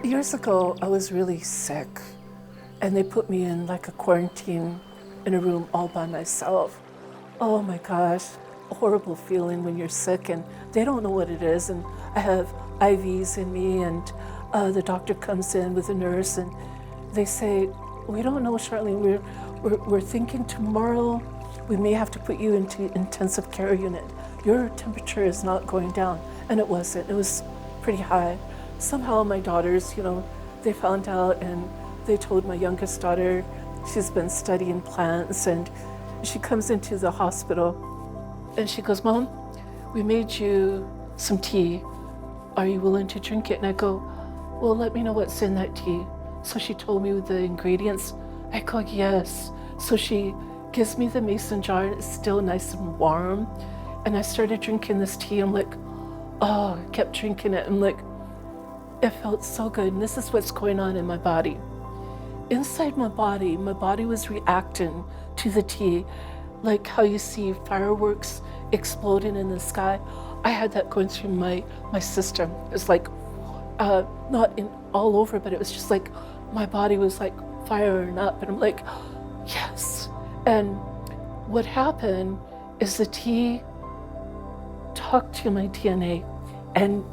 Years ago, I was really sick, and they put me in like a quarantine in a room all by myself. Oh my gosh, a horrible feeling when you're sick and they don't know what it is, and I have IVs in me, and the doctor comes in with a nurse and they say, we don't know, Charlene, we're thinking tomorrow we may have to put you into intensive care unit. Your temperature is not going down. And it wasn't, it was pretty high. Somehow my daughters, they found out and they told my youngest daughter, she's been studying plants, and she comes into the hospital and she goes, Mom, we made you some tea. Are you willing to drink it? And I go, well, let me know what's in that tea. So she told me the ingredients. I go, yes. So she gives me the mason jar, and it's still nice and warm. And I started drinking this tea. I'm like, oh, I kept drinking it. I'm like, it felt so good. And this is what's going on in my body. Inside my body was reacting to the tea, like how you see fireworks exploding in the sky. I had that going through my system. It was like, not in all over, but it was just like, my body was like firing up. And I'm like, yes. And what happened is the tea talked to my DNA, and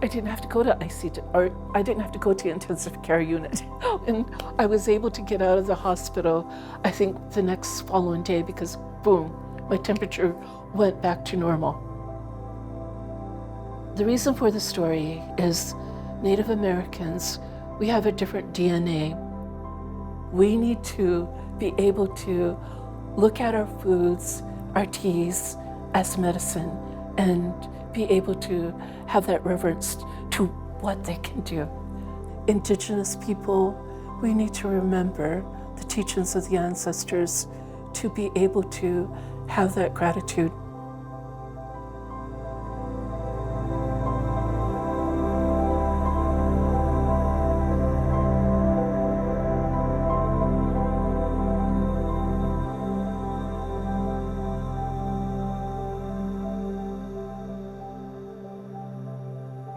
I didn't have to go to ICU, or I didn't have to go to intensive care unit. And I was able to get out of the hospital, I think the next following day, because boom, my temperature went back to normal. The reason for the story is Native Americans, we have a different DNA. We need to be able to look at our foods, our teas as medicine, and be able to have that reverence to what they can do. Indigenous people, we need to remember the teachings of the ancestors to be able to have that gratitude.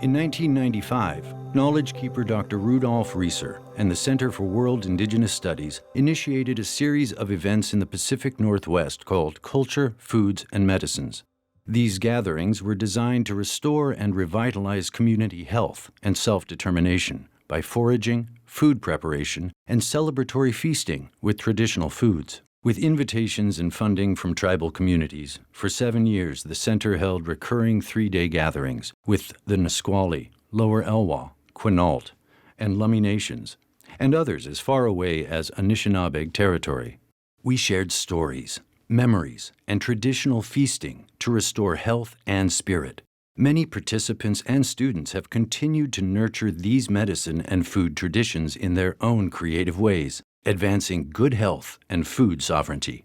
In 1995, knowledge keeper Dr. Rudolph Rÿser and the Center for World Indigenous Studies initiated a series of events in the Pacific Northwest called Culture, Foods, and Medicines. These gatherings were designed to restore and revitalize community health and self-determination by foraging, food preparation, and celebratory feasting with traditional foods. With invitations and funding from tribal communities, for 7 years the center held recurring 3-day gatherings with the Nisqually, Lower Elwha, Quinault, and Lummi nations, and others as far away as Anishinaabeg territory. We shared stories, memories, and traditional feasting to restore health and spirit. Many participants and students have continued to nurture these medicine and food traditions in their own creative ways, advancing good health and food sovereignty.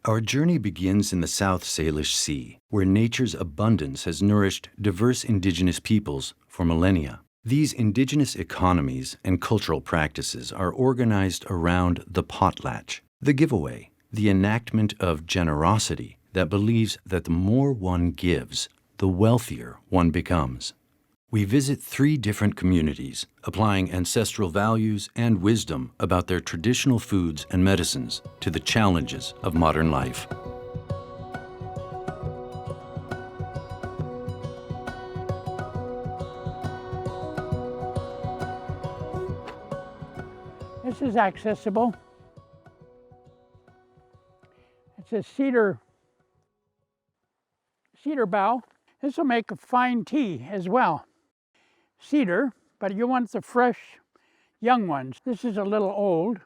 Our journey begins in the South Salish Sea, where nature's abundance has nourished diverse indigenous peoples for millennia. These indigenous economies and cultural practices are organized around the potlatch, the giveaway, the enactment of generosity that believes that the more one gives, the wealthier one becomes. We visit 3 different communities, applying ancestral values and wisdom about their traditional foods and medicines to the challenges of modern life. This is accessible. It's a cedar bough. This will make a fine tea as well. Cedar, but you want the fresh young ones. This is a little old,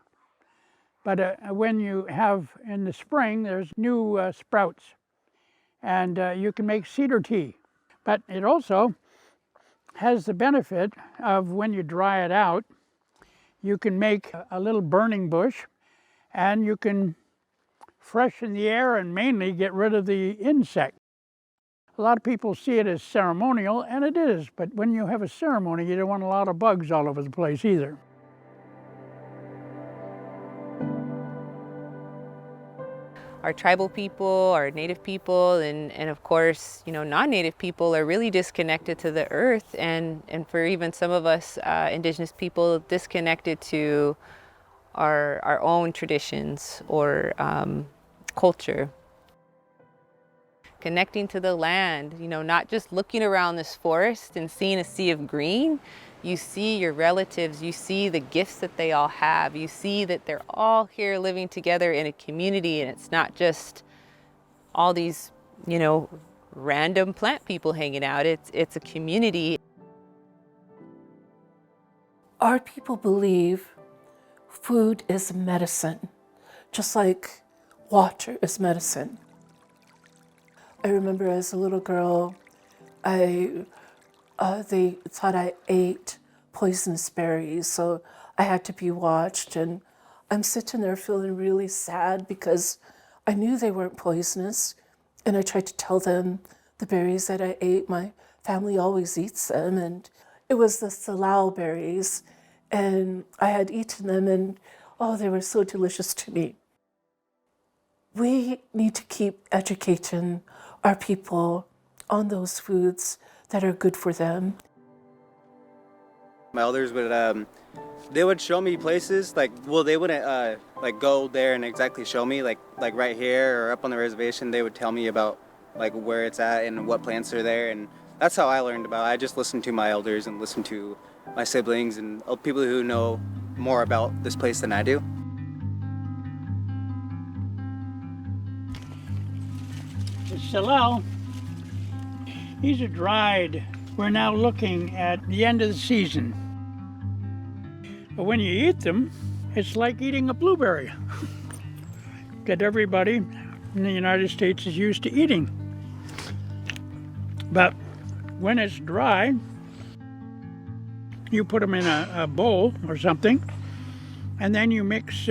but when you have in the spring, there's new sprouts, and you can make cedar tea. But it also has the benefit of when you dry it out, you can make a little burning bush, and you can freshen the air and mainly get rid of the insect. A lot of people see it as ceremonial, and it is, but when you have a ceremony, you don't want a lot of bugs all over the place either. our tribal people, our native people, and of course, non-native people are really disconnected to the earth, and for even some of us Indigenous people, disconnected to our own traditions or culture. Connecting to the land, not just looking around this forest and seeing a sea of green. You see your relatives, you see the gifts that they all have, you see that they're all here living together in a community, and it's not just all these, random plant people hanging out. It's a community. Our people believe food is medicine, just like water is medicine. I remember as a little girl, they thought I ate poisonous berries, so I had to be watched. And I'm sitting there feeling really sad because I knew they weren't poisonous. And I tried to tell them the berries that I ate, my family always eats them. And it was the Salal berries. And I had eaten them, and oh, they were so delicious to me. We need to keep educating our people on those foods that are good for them. My elders would, they would show me places, they wouldn't go there and exactly show me, like right here or up on the reservation. They would tell me about where it's at and what plants are there, and that's how I learned about it. I just listened to my elders and listened to my siblings and people who know more about this place than I do. The Salal, these are dried. We're now looking at the end of the season. But when you eat them, it's like eating a blueberry that everybody in the United States is used to eating. But when it's dry, you put them in a bowl or something, and then you mix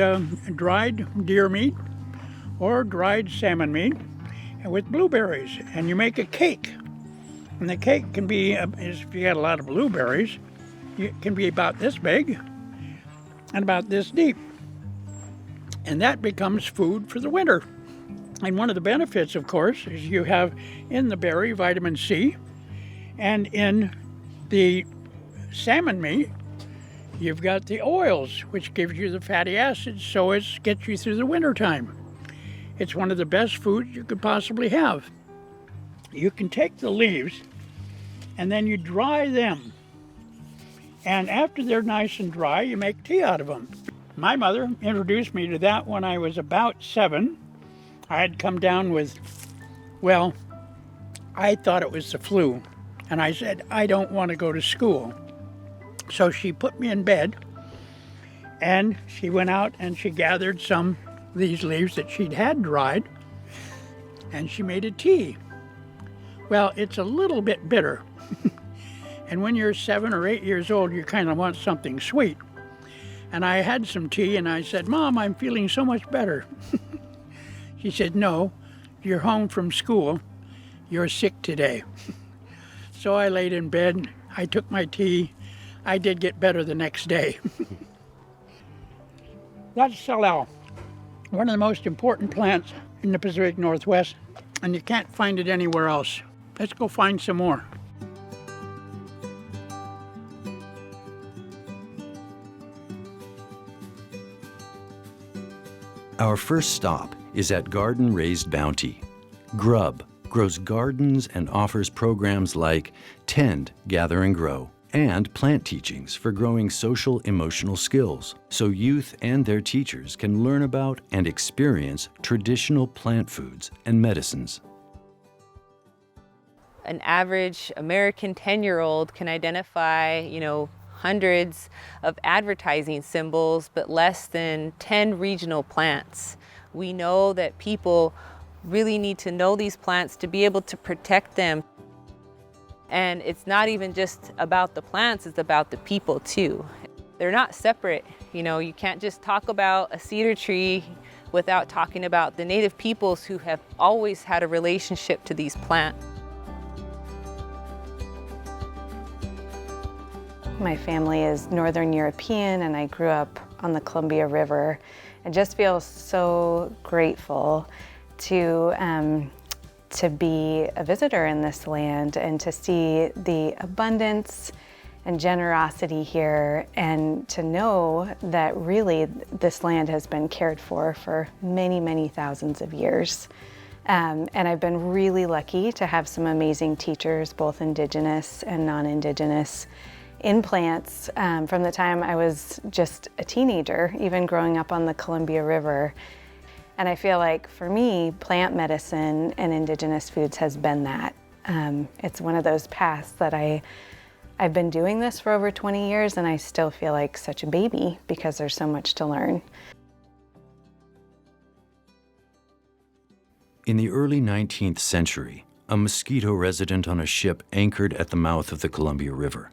dried deer meat or dried salmon meat with blueberries, and you make a cake. And the cake can be, if you got a lot of blueberries, it can be about this big and about this deep. And that becomes food for the winter. And one of the benefits, of course, is you have in the berry vitamin C, and in the salmon meat, you've got the oils, which gives you the fatty acids, so it gets you through the winter time. It's one of the best foods you could possibly have. You can take the leaves and then you dry them. And after they're nice and dry, you make tea out of them. My mother introduced me to that when I was about 7. I had come down with, well, I thought it was the flu. And I said, I don't want to go to school. So she put me in bed and she went out and she gathered some of these leaves that she'd had dried and she made a tea. Well, it's a little bit bitter. And when you're 7 or 8 years old, you kind of want something sweet. And I had some tea and I said, Mom, I'm feeling so much better. She said, no, you're home from school. You're sick today. So I laid in bed, I took my tea. I did get better the next day. That's Salal, one of the most important plants in the Pacific Northwest, and you can't find it anywhere else. Let's go find some more. Our first stop is at Garden Raised Bounty. Grub grows gardens and offers programs like Tend, Gather and Grow, and plant teachings for growing social emotional skills, so youth and their teachers can learn about and experience traditional plant foods and medicines. An average American 10-year-old can identify, hundreds of advertising symbols, but less than 10 regional plants. We know that people really need to know these plants to be able to protect them. And it's not even just about the plants, it's about the people too. They're not separate. You can't just talk about a cedar tree without talking about the native peoples who have always had a relationship to these plants. My family is Northern European and I grew up on the Columbia River. I just feel so grateful to be a visitor in this land and to see the abundance and generosity here, and to know that really this land has been cared for many, many thousands of years. And I've been really lucky to have some amazing teachers, both Indigenous and non-Indigenous, in plants from the time I was just a teenager, even growing up on the Columbia River. And I feel like for me, plant medicine and Indigenous foods has been that. It's one of those paths that I've been doing this for over 20 years, and I still feel like such a baby because there's so much to learn. In the early 19th century, a mosquito resident on a ship anchored at the mouth of the Columbia River.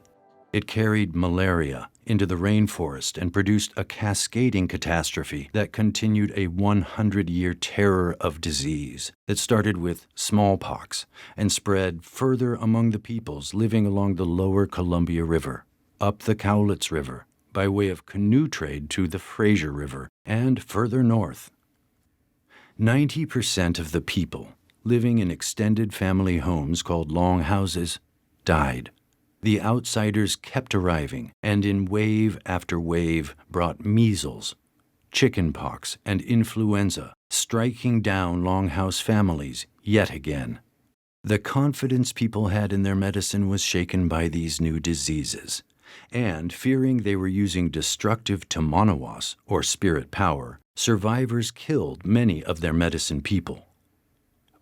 It carried malaria into the rainforest and produced a cascading catastrophe that continued a 100-year terror of disease that started with smallpox and spread further among the peoples living along the lower Columbia River, up the Cowlitz River, by way of canoe trade to the Fraser River, and further north. 90% of the people living in extended family homes called longhouses died. The outsiders kept arriving, and in wave after wave brought measles, chickenpox, and influenza, striking down longhouse families yet again. The confidence people had in their medicine was shaken by these new diseases, and fearing they were using destructive tomonawas, or spirit power, survivors killed many of their medicine people.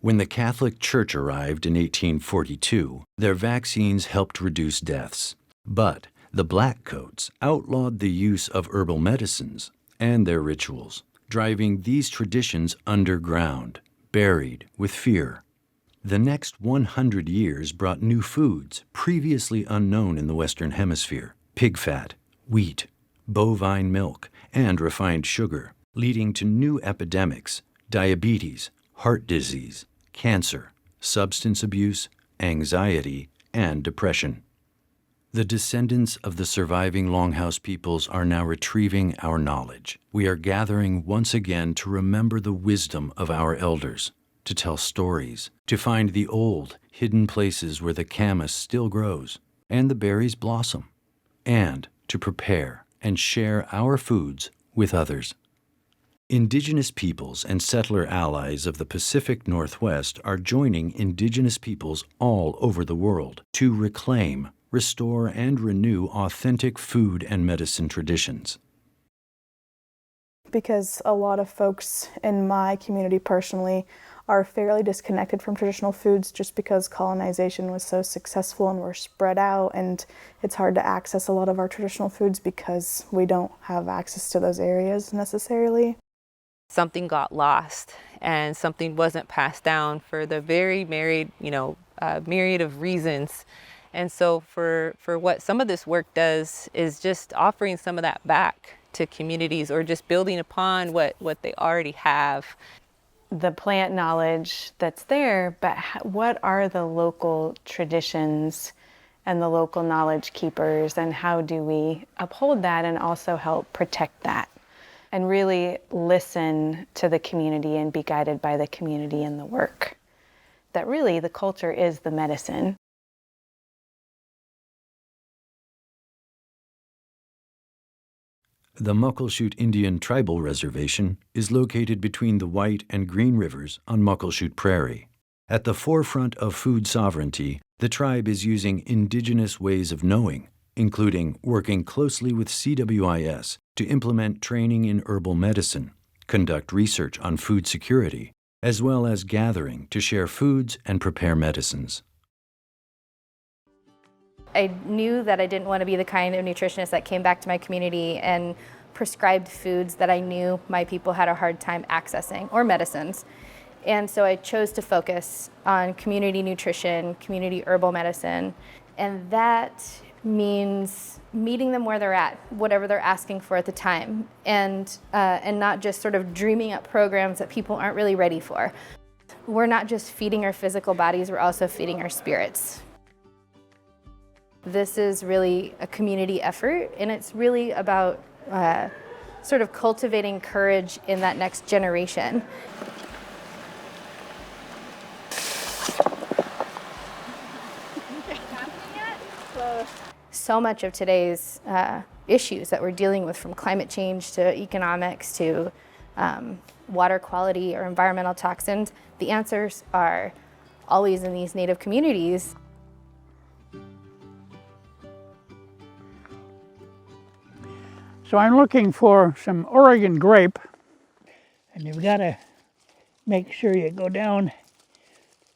When the Catholic Church arrived in 1842, their vaccines helped reduce deaths. But the Blackcoats outlawed the use of herbal medicines and their rituals, driving these traditions underground, buried with fear. The next 100 years brought new foods previously unknown in the Western Hemisphere: pig fat, wheat, bovine milk, and refined sugar, leading to new epidemics: diabetes, heart disease, cancer, substance abuse, anxiety, and depression. The descendants of the surviving Longhouse peoples are now retrieving our knowledge. We are gathering once again to remember the wisdom of our elders, to tell stories, to find the old, hidden places where the camas still grows and the berries blossom, and to prepare and share our foods with others. Indigenous peoples and settler allies of the Pacific Northwest are joining Indigenous peoples all over the world to reclaim, restore, and renew authentic food and medicine traditions. Because a lot of folks in my community personally are fairly disconnected from traditional foods just because colonization was so successful and we're spread out, and it's hard to access a lot of our traditional foods because we don't have access to those areas necessarily. Something got lost and something wasn't passed down for the very myriad of reasons. And so for what some of this work does is just offering some of that back to communities, or just building upon what they already have. The plant knowledge that's there, but what are the local traditions and the local knowledge keepers, and how do we uphold that and also help protect that? And really listen to the community and be guided by the community in the work. That really the culture is the medicine. The Muckleshoot Indian Tribal Reservation is located between the White and Green Rivers on Muckleshoot Prairie. At the forefront of food sovereignty, the tribe is using Indigenous ways of knowing, including working closely with CWIS to implement training in herbal medicine, conduct research on food security, as well as gathering to share foods and prepare medicines. I knew that I didn't want to be the kind of nutritionist that came back to my community and prescribed foods that I knew my people had a hard time accessing, or medicines. And so I chose to focus on community nutrition, community herbal medicine, and that means meeting them where they're at, whatever they're asking for at the time, and not just sort of dreaming up programs that people aren't really ready for. We're not just feeding our physical bodies, we're also feeding our spirits. This is really a community effort, and it's really about sort of cultivating courage in that next generation. so much of today's issues that we're dealing with, from climate change to economics to water quality or environmental toxins, the answers are always in these native communities. So I'm looking for some Oregon grape, and you've got to make sure you go down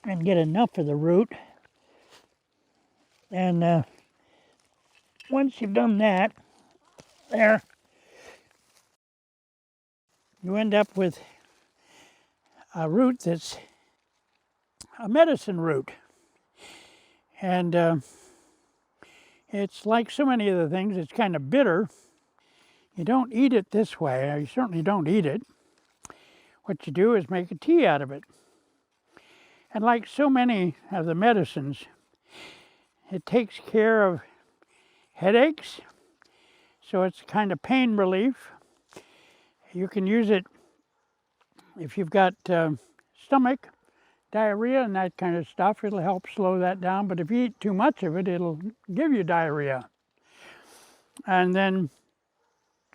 and get enough of the root. And once you've done that, there, you end up with a root that's a medicine root. And it's like so many of the things, it's kind of bitter. You don't eat it this way, or you certainly don't eat it. What you do is make a tea out of it. And like so many of the medicines, it takes care of headaches, so it's kind of pain relief. You can use it if you've got stomach, diarrhea and that kind of stuff. It'll help slow that down, but if you eat too much of it, it'll give you diarrhea. And then,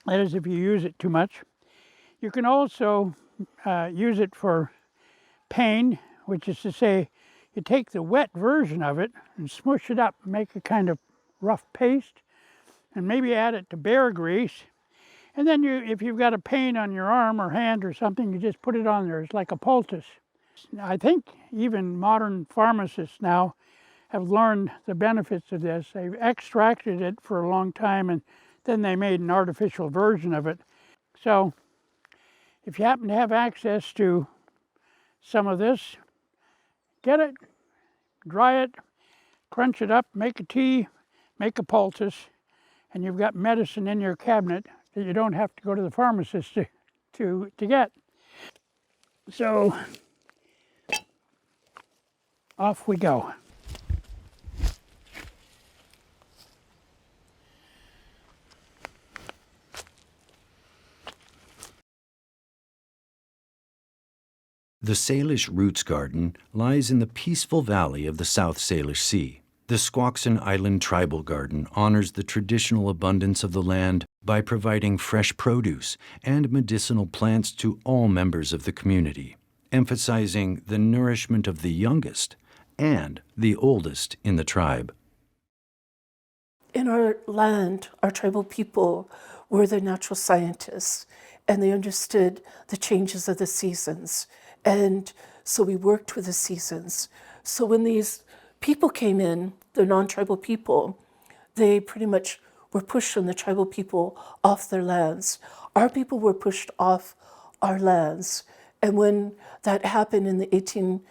that is if you use it too much. You can also use it for pain, which is to say, you take the wet version of it and smush it up, make a kind of rough paste, and maybe add it to bear grease. And then if you've got a pain on your arm or hand or something, you just put it on there. It's like a poultice. I think even modern pharmacists now have learned the benefits of this. They've extracted it for a long time, and then they made an artificial version of it. So if you happen to have access to some of this, get it, dry it, crunch it up, make a tea, make a poultice, and you've got medicine in your cabinet that you don't have to go to the pharmacist to get. So off we go. The Salish Roots Garden lies in the peaceful valley of the South Salish Sea. The Squaxin Island Tribal Garden honors the traditional abundance of the land by providing fresh produce and medicinal plants to all members of the community, emphasizing the nourishment of the youngest and the oldest in the tribe. In our land, our tribal people were the natural scientists, and they understood the changes of the seasons. And so we worked with the seasons. So when these people came in, the non-tribal people, they pretty much were pushed from the tribal people off their lands. Our people were pushed off our lands. And when that happened in the 1850s,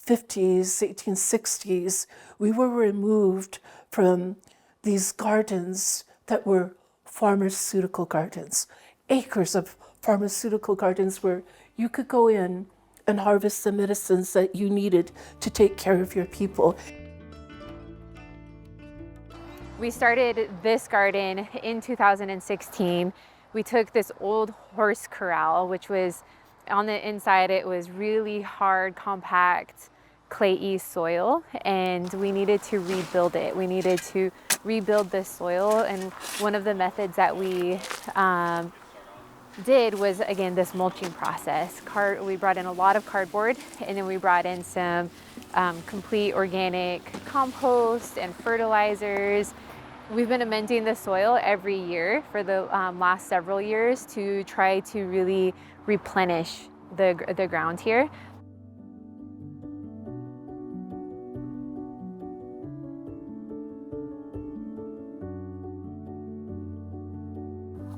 1860s, we were removed from these gardens that were pharmaceutical gardens, acres of pharmaceutical gardens where you could go in and harvest the medicines that you needed to take care of your people. We started this garden in 2016. We took this old horse corral, which was on the inside, it was really hard, compact, clayey soil, and we needed to rebuild it. We needed to rebuild this soil, and one of the methods that we did was, again, this mulching process. We brought in a lot of cardboard, and then we brought in some complete organic compost and fertilizers. We've been amending the soil every year for the last several years to try to really replenish the ground here.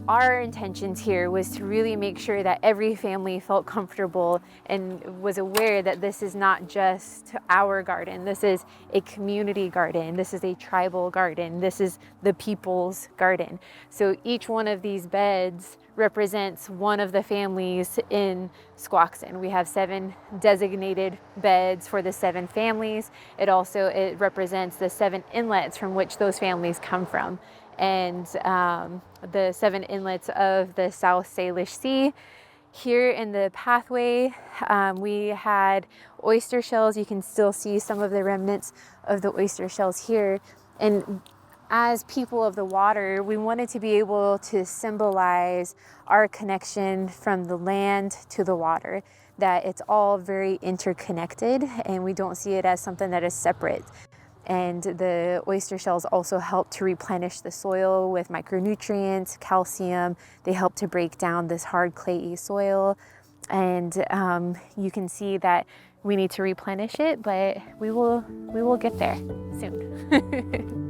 Our intentions here was to really make sure that every family felt comfortable and was aware that this is not just our garden. This is a community garden. This is a tribal garden. This is the people's garden. So each one of these beds represents one of the families in Squaxin. We have 7 designated beds for the 7 families. It represents the 7 inlets from which those families come from. And the 7 inlets of the South Salish Sea. Here in the pathway, we had oyster shells. You can still see some of the remnants of the oyster shells here. And as people of the water, we wanted to be able to symbolize our connection from the land to the water, that it's all very interconnected and we don't see it as something that is separate. And the oyster shells also help to replenish the soil with micronutrients, calcium. They help to break down this hard clayey soil. And you can see that we need to replenish it, but we will get there soon.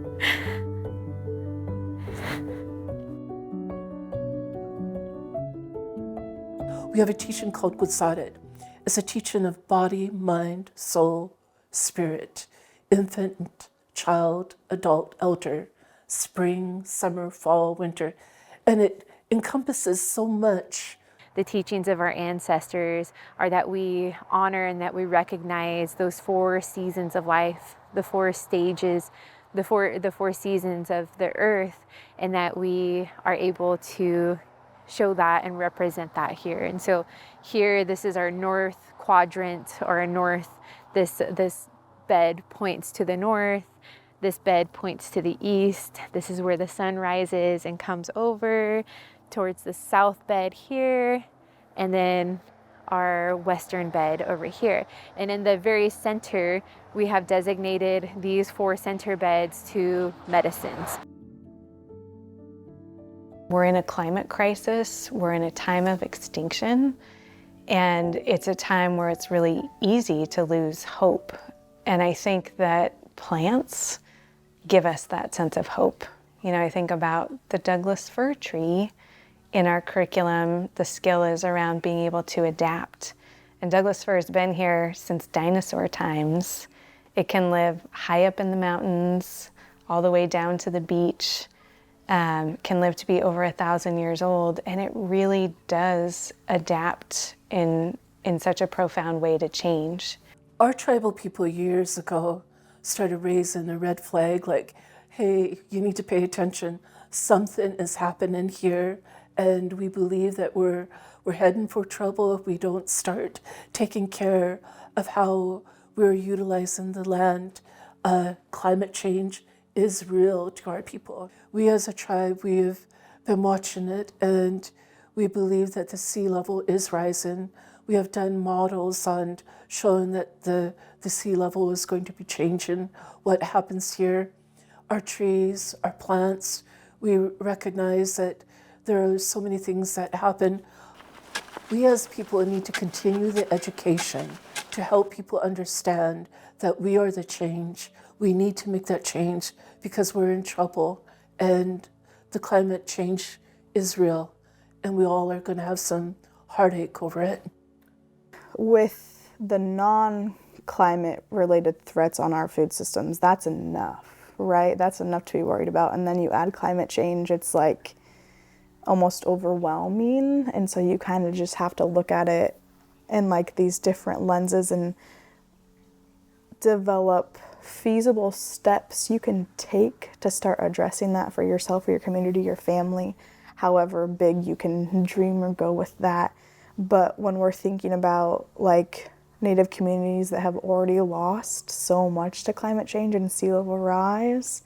We have a teaching called Gutsaret. It's a teaching of body, mind, soul, spirit, infant, child, adult, elder, spring, summer, fall, winter. And it encompasses so much. The teachings of our ancestors are that we honor and that we recognize those 4 seasons of life, the 4 stages, the four seasons of the earth, and that we are able to show that and represent that here. And so here, this is our north quadrant, or our north, this bed points to the north, this bed points to the east. This is where the sun rises and comes over towards the south bed here, and then our western bed over here. And in the very center, we have designated these 4 center beds to medicines. We're in a climate crisis, we're in a time of extinction, and it's a time where it's really easy to lose hope. And I think that plants give us that sense of hope. You know, I think about the Douglas fir tree. In our curriculum, the skill is around being able to adapt. And Douglas fir has been here since dinosaur times. It can live high up in the mountains, all the way down to the beach. Can live to be over 1,000 years old, and it really does adapt in such a profound way to change. Our tribal people years ago started raising the red flag, like, hey, you need to pay attention. Something is happening here, and we believe that we're heading for trouble if we don't start taking care of how we're utilizing the land. Climate change is real to our people. We as a tribe, we've been watching it, and we believe that the sea level is rising. We have done models on showing that the sea level is going to be changing. What happens here, our trees, our plants, we recognize that there are so many things that happen. We as people need to continue the education to help people understand that we are the change. We need to make that change because we're in trouble, and the climate change is real, and we all are going to have some heartache over it. With the non-climate related threats on our food systems, that's enough, right? That's enough to be worried about. And then you add climate change, it's like almost overwhelming. And so you kind of just have to look at it in like these different lenses and develop feasible steps you can take to start addressing that for yourself, for your community, your family, however big you can dream or go with that. But when we're thinking about like Native communities that have already lost so much to climate change and sea level rise,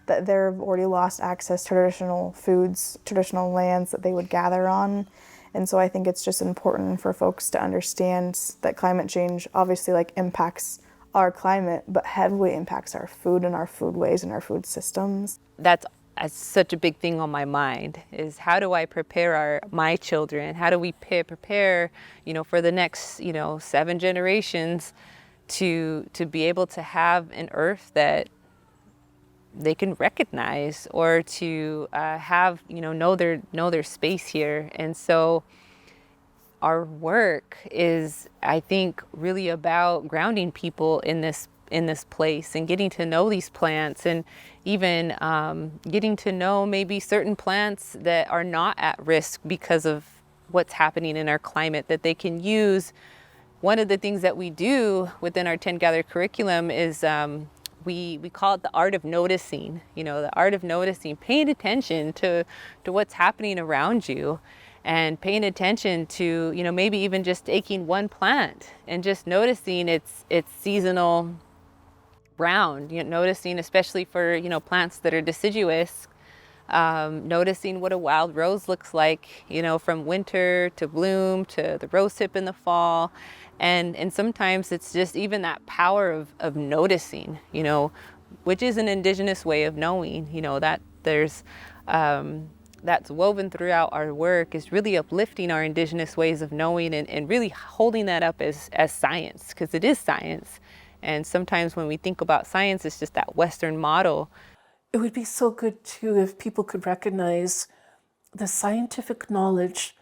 that they've already lost access to traditional foods, traditional lands that they would gather on. And so I think it's just important for folks to understand that climate change obviously like impacts our climate, but heavily impacts our food and our foodways and our food systems. That's such a big thing on my mind, is how do I prepare my children? How do we prepare, for the next, 7 generations to be able to have an earth that they can recognize, or to have, know their space here. And so our work is, I think, really about grounding people in this place and getting to know these plants, and even getting to know maybe certain plants that are not at risk because of what's happening in our climate, that they can use. One of the things that we do within our 10 Gather curriculum is we call it the art of noticing, the art of noticing, paying attention to what's happening around you, and paying attention to, maybe even just taking one plant and just noticing its seasonal ground, noticing, especially for, plants that are deciduous, noticing what a wild rose looks like, from winter to bloom to the rose tip in the fall. And sometimes it's just even that power of noticing, which is an Indigenous way of knowing, that there's, that's woven throughout our work, is really uplifting our Indigenous ways of knowing and really holding that up as science, because it is science. And sometimes when we think about science, it's just that Western model. It would be so good too if people could recognize the scientific knowledge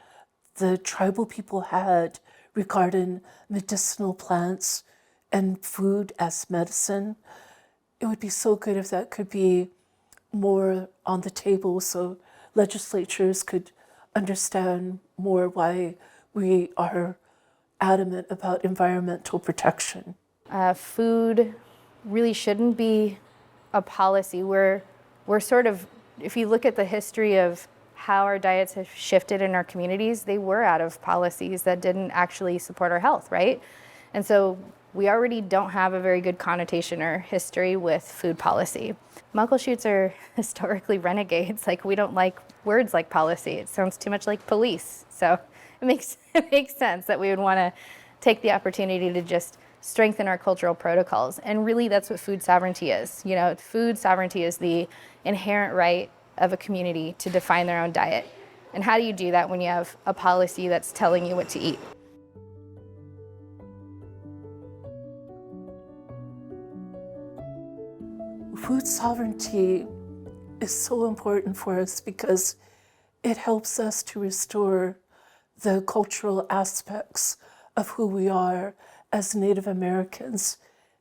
the tribal people had regarding medicinal plants and food as medicine. It would be so good if that could be more on the table so legislatures could understand more why we are adamant about environmental protection. Food really shouldn't be a policy. We're sort of, if you look at the history of how our diets have shifted in our communities, they were out of policies that didn't actually support our health, right? And so we already don't have a very good connotation or history with food policy. Muckleshoots are historically renegades. Like, we don't like words like policy. It sounds too much like police. So it makes sense that we would want to take the opportunity to just strengthen our cultural protocols. And really, that's what food sovereignty is. Food sovereignty is the inherent right of a community to define their own diet. And how do you do that when you have a policy that's telling you what to eat? Food sovereignty is so important for us because it helps us to restore the cultural aspects of who we are as Native Americans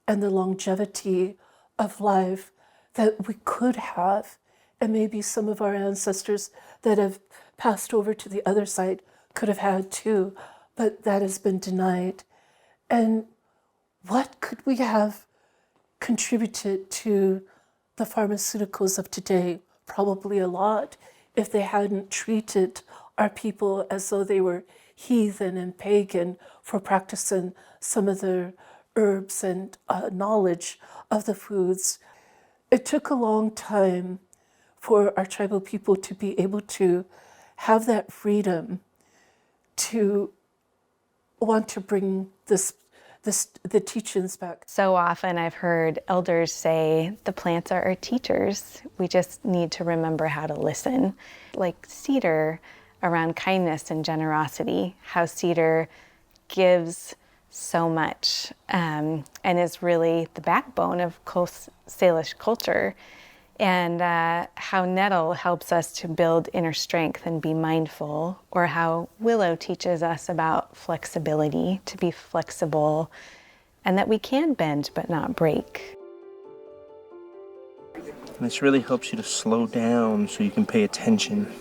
and the longevity of life that we could have, and maybe some of our ancestors that have passed over to the other side could have had too, but that has been denied. And what could we have contributed to the pharmaceuticals of today? Probably a lot, if they hadn't treated our people as though they were heathen and pagan for practicing some of the herbs and knowledge of the foods. It took a long time for our tribal people to be able to have that freedom to want to bring the teachings back. So often I've heard elders say, the plants are our teachers. We just need to remember how to listen. Like Cedar, around kindness and generosity, how Cedar gives so much and is really the backbone of Salish culture, and how nettle helps us to build inner strength and be mindful, or how willow teaches us about flexibility, to be flexible, and that we can bend but not break. And this really helps you to slow down so you can pay attention,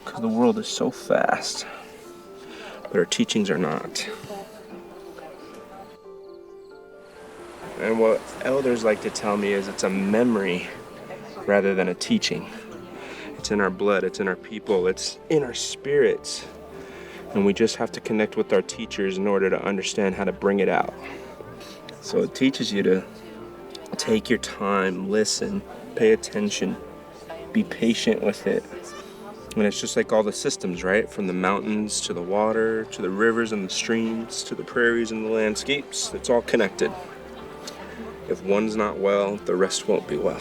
because the world is so fast, but our teachings are not. And what elders like to tell me is it's a memory rather than a teaching. It's in our blood, it's in our people, it's in our spirits. And we just have to connect with our teachers in order to understand how to bring it out. So it teaches you to take your time, listen, pay attention, be patient with it. And it's just like all the systems, right? From the mountains to the water, to the rivers and the streams, to the prairies and the landscapes. It's all connected. If one's not well, the rest won't be well.